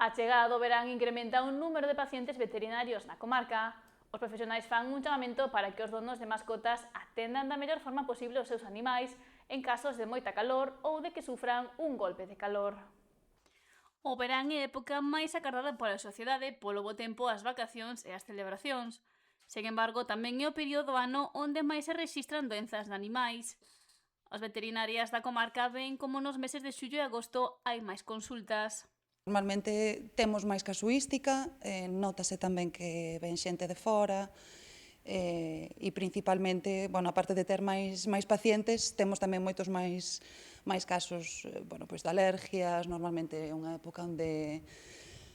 A chegada do verán incrementa o número de pacientes veterinarios na comarca. Os profesionais fan un chamamento para que os donos de mascotas atendan da mellor forma posible os seus animais en casos de moita calor ou de que sufran un golpe de calor. O verán é a época máis acardada pola sociedade polo bo tempo, as vacacións e as celebracións. Sen embargo, tamén é o período do ano onde máis se rexistran doenzas de animais. As veterinarias da comarca ven como nos meses de xullo e agosto hai máis consultas. Normalmente temos máis casuística, notase tamén que ven xente de fora, e principalmente, bueno, aparte de ter máis pacientes, temos tamén moitos máis casos, bueno, pois de alergias. Normalmente é unha época onde,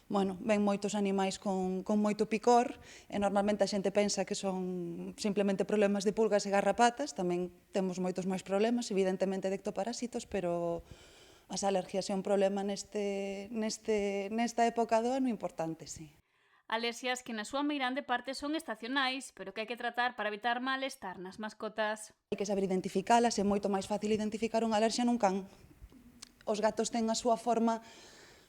bueno, ven moitos animais con moito picor, e normalmente a xente pensa que son simplemente problemas de pulgas e garrapatas. Tamén temos moitos máis problemas, evidentemente, de ectoparásitos, pero as alergias é un problema nesta época do ano importante, sí. Alerxias que na súa meirande parte son estacionais, pero que hai que tratar para evitar malestar nas mascotas. Hai que saber identificalas, é moito máis fácil identificar unha alerxia nun can. Os gatos ten a súa forma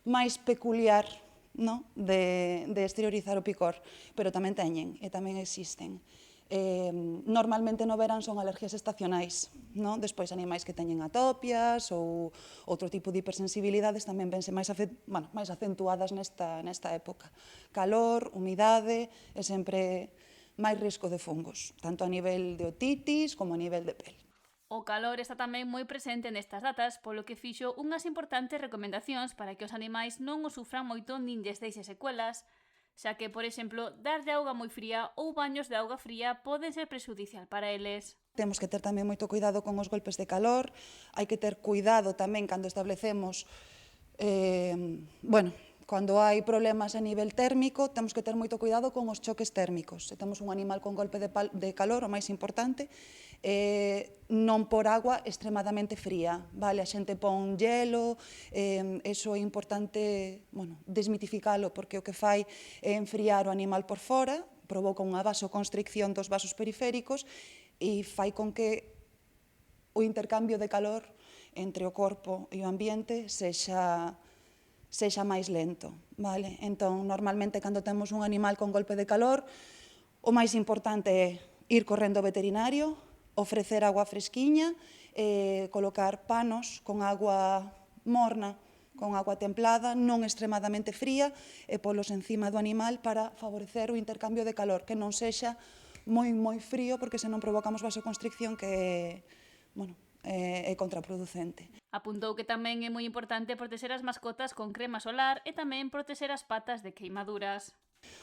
máis peculiar, no? de exteriorizar o picor, pero tamén teñen e tamén existen. Normalmente no verán son alergias estacionais, no? Despois animais que teñen atopias ou outro tipo de hipersensibilidades tamén vense máis acentuadas nesta época. Calor, humidade e sempre máis risco de fungos, tanto a nivel de otitis como a nivel de pel. O calor está tamén moi presente nestas datas, polo que fixo unhas importantes recomendacións para que os animais non o sufran moito nin lles deixe secuelas, xa que, por exemplo, darlle auga moi fría ou baños de auga fría poden ser prexudicial para eles. Temos que ter tamén moito cuidado con os golpes de calor, hai que ter cuidado tamén cando establecemos, cando hai problemas a nivel térmico, temos que ter moito cuidado con os choques térmicos. Se temos un animal con golpe de calor, o máis importante, non por agua extremadamente fría, vale? A xente pon hielo, eso é importante, desmitificalo, porque o que fai é enfriar o animal por fora, provoca unha vasoconstricción dos vasos periféricos e fai con que o intercambio de calor entre o corpo e o ambiente sexa máis lento, vale? Entón, normalmente, cando temos un animal con golpe de calor, o máis importante é ir correndo ao veterinario, ofrecer agua fresquiña, colocar panos con agua morna, con agua templada, non extremadamente fría, e polos encima do animal para favorecer o intercambio de calor, que non sexa moi frío, porque senón provocamos vasoconstricción que é contraproducente. Apuntou que tamén é moi importante protexer as mascotas con crema solar e tamén protexer as patas de queimaduras.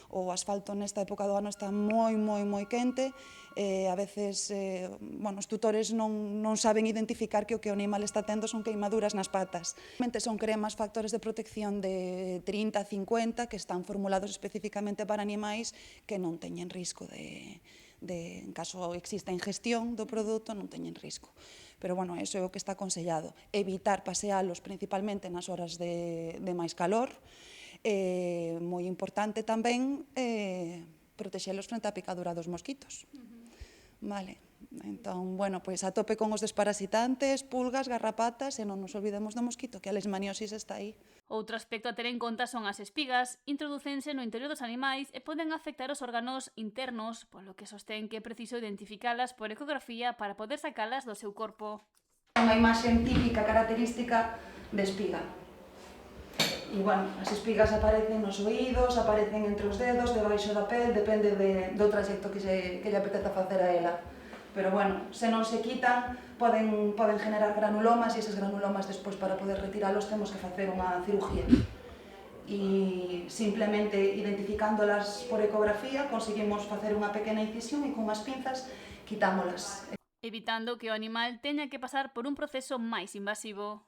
O asfalto nesta época do ano está moi quente, a veces os tutores non saben identificar que o que o animal está tendo son queimaduras nas patas. Son cremas factores de protección de 30, 50 que están formulados especificamente para animais que non teñen risco en caso exista ingestión do produto, non teñen risco. Pero, eso é o que está aconsellado. Evitar pasealos principalmente nas horas de máis calor. Moi importante tamén protexelos frente á picadura dos mosquitos. Vale. Entón, pois a tope con os desparasitantes, pulgas, garrapatas, e non nos olvidemos do mosquito, que a leishmaniosis está aí. Outro aspecto a ter en conta son as espigas, introdúcense no interior dos animais e poden afectar os órganos internos, polo que sostén que é preciso identificalas por ecografía para poder sacalas do seu corpo. Unha imaxe típica, característica de espiga. E, as espigas aparecen nos oídos, aparecen entre os dedos, debaixo da pel, depende do traxecto que lle apeteza facer a ela. Pero, se non se quitan, poden generar granulomas, e eses granulomas, despois, para poder retiralos, temos que facer unha cirugía. E, simplemente, identificándolas por ecografía, conseguimos facer unha pequena incisión e con unhas pinzas quitámolas. Evitando que o animal teña que pasar por un proceso máis invasivo.